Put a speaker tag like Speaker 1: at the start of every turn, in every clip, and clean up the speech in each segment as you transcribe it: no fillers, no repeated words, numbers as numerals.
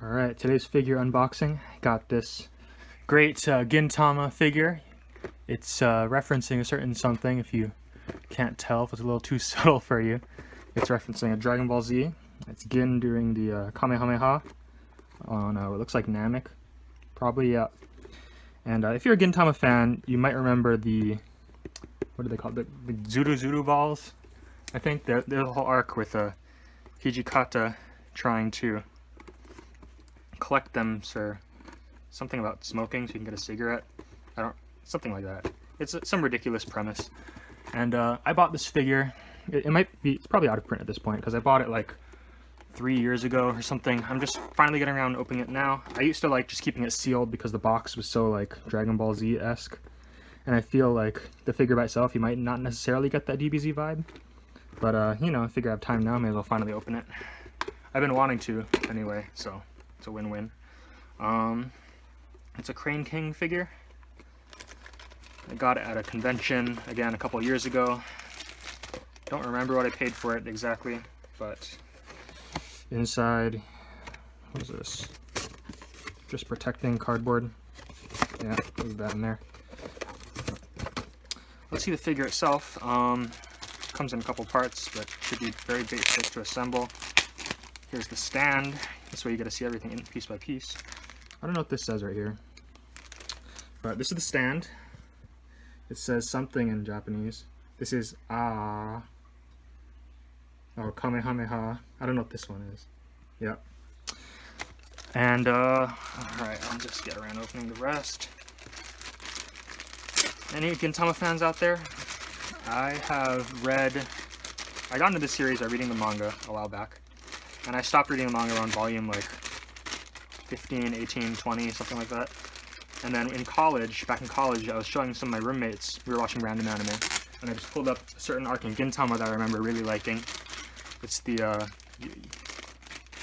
Speaker 1: Alright, today's figure unboxing. Got this great Gintama figure. It's referencing a certain something, if you can't tell, if it's a little too subtle for you. It's referencing a Dragon Ball Z. It's Gin doing the Kamehameha on what looks like Namek. Probably, yeah. And if you're a Gintama fan, you might remember the, what do they call it, the Zuru balls? I think there's a whole arc with Hijikata trying to collect them for something about smoking so you can get a cigarette. Something like that. It's some ridiculous premise. And I bought this figure. It's probably out of print at this point because I bought it like 3 years ago or something. I'm just finally getting around to opening it now. I used to like just keeping it sealed because the box was so like Dragon Ball Z-esque. And I feel like the figure by itself, you might not necessarily get that DBZ vibe. But, you know, I figure I have time now, may as well finally open it. I've been wanting to, anyway, so it's a win-win. It's a Crane King figure. I got it at a convention, again, a couple years ago. Don't remember what I paid for it exactly, but inside, what is this? Just protecting cardboard. Yeah, leave that in there. Let's see the figure itself. Comes in a couple parts, but should be very basic to assemble. Here's the stand. This way you get to see everything in piece by piece. I don't know what this says right here, but this is the stand. It says something in Japanese. This is or Kamehameha. I don't know what this one is. Yep. And alright, I'll just get around opening the rest. Any Gintama fans out there? I got into this series by reading the manga a while back, and I stopped reading the manga around volume like 15, 18, 20, something like that. And then in college, back in college, I was showing some of my roommates, we were watching random anime, and I just pulled up a certain arc in Gintama that I remember really liking. It's the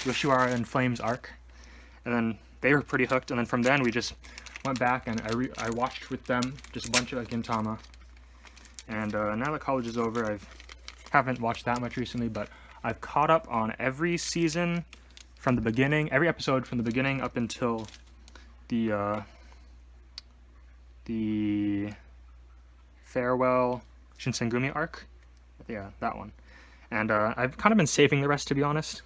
Speaker 1: Yoshiwara and Flames arc, and then they were pretty hooked, and then from then we just went back and I watched with them just a bunch of Gintama. And now that college is over, I haven't watched that much recently, but I've caught up on every season from the beginning, every episode from the beginning up until the Farewell Shinsengumi arc. Yeah, that one. And I've kind of been saving the rest, to be honest.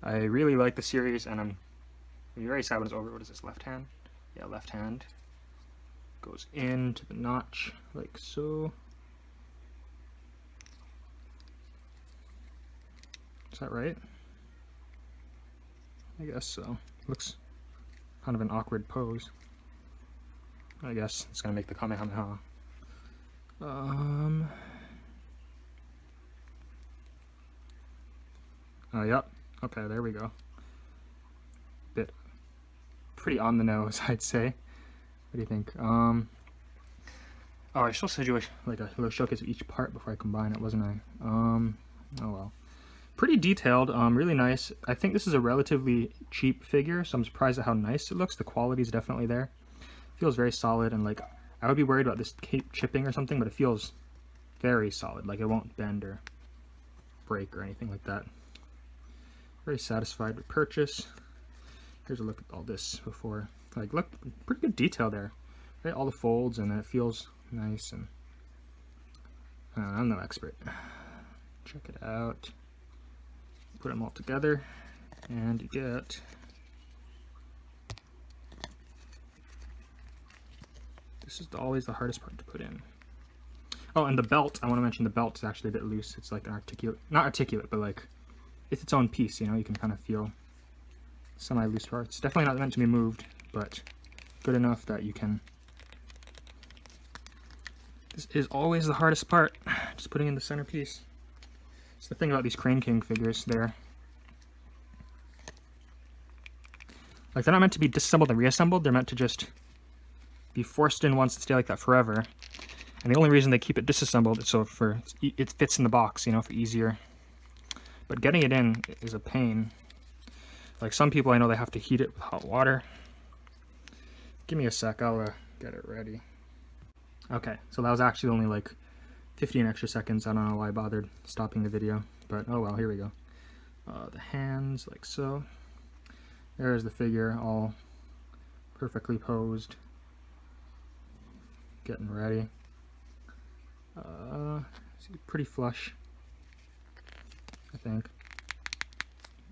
Speaker 1: I really like the series, and I'm very sad when it's over. What is this, left hand? Yeah, left hand. Goes into the notch, like so. Is that right? I guess so. Looks kind of an awkward pose. I guess it's gonna make the Kamehameha. Oh, yep. Okay, there we go. Pretty on the nose, I'd say. What do you think? Oh, I was supposed to do like a little showcase of each part before I combine it, wasn't I? Oh well. Pretty detailed, really nice. I think this is a relatively cheap figure, so I'm surprised at how nice it looks. The quality is definitely there. Feels very solid, and like, I would be worried about this cape chipping or something, but it feels very solid. Like, it won't bend or break or anything like that. Very satisfied with purchase. Here's a look at all this before. Like, look, pretty good detail there. Right, all the folds, and it feels nice. And I'm no expert. Check it out. Put them all together, and you get this is always the hardest part to put in. Oh, and the belt. I want to mention the belt is actually a bit loose. It's like an articulate, not articulate, but like it's its own piece. You know, you can kind of feel semi-loose parts. Definitely not meant to be moved, but good enough that you can. This is always the hardest part, just putting in the centerpiece. It's the thing about these Crane King figures. They're not meant to be disassembled and reassembled. They're meant to just be forced in once and stay like that forever. And the only reason they keep it disassembled is so it fits in the box, you know, for easier. But getting it in is a pain. Like, some people I know, they have to heat it with hot water. Give me a sec, I'll get it ready. Okay, so that was actually only like 15 extra seconds. I don't know why I bothered stopping the video, but oh well, here we go. The hands, like so. There's the figure, all perfectly posed, getting ready. Pretty flush, I think.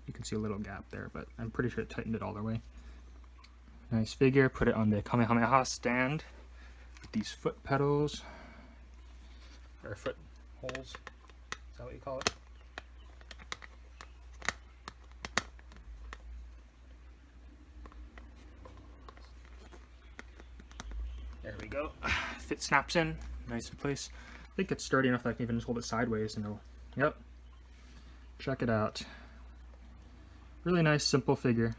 Speaker 1: You can see a little gap there, but I'm pretty sure it tightened it all the way. Nice figure. Put it on the Kamehameha stand with these foot pedals, or foot holes. Is that what you call it? There we go. Fit snaps in, nice in place. I think it's sturdy enough that I can even just hold it sideways and it'll, yep. Check it out. Really nice, simple figure.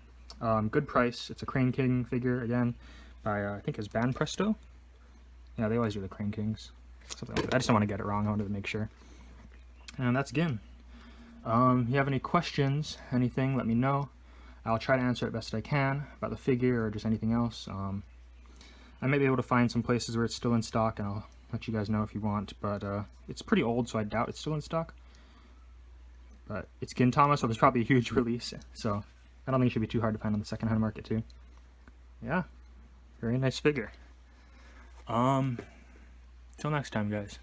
Speaker 1: Good price. It's a Crane King figure, again, by, I think it's Banpresto. Yeah, they always do the Crane Kings. Something like that. I just don't want to get it wrong, I wanted to make sure. And that's Gin. If you have any questions, anything, let me know. I'll try to answer it best I can about the figure or just anything else. I may be able to find some places where it's still in stock, and I'll let you guys know if you want, but it's pretty old, so I doubt it's still in stock. But it's Gintama, so there's probably a huge release, so I don't think it should be too hard to find on the secondhand market too. Yeah, very nice figure. Till next time, guys.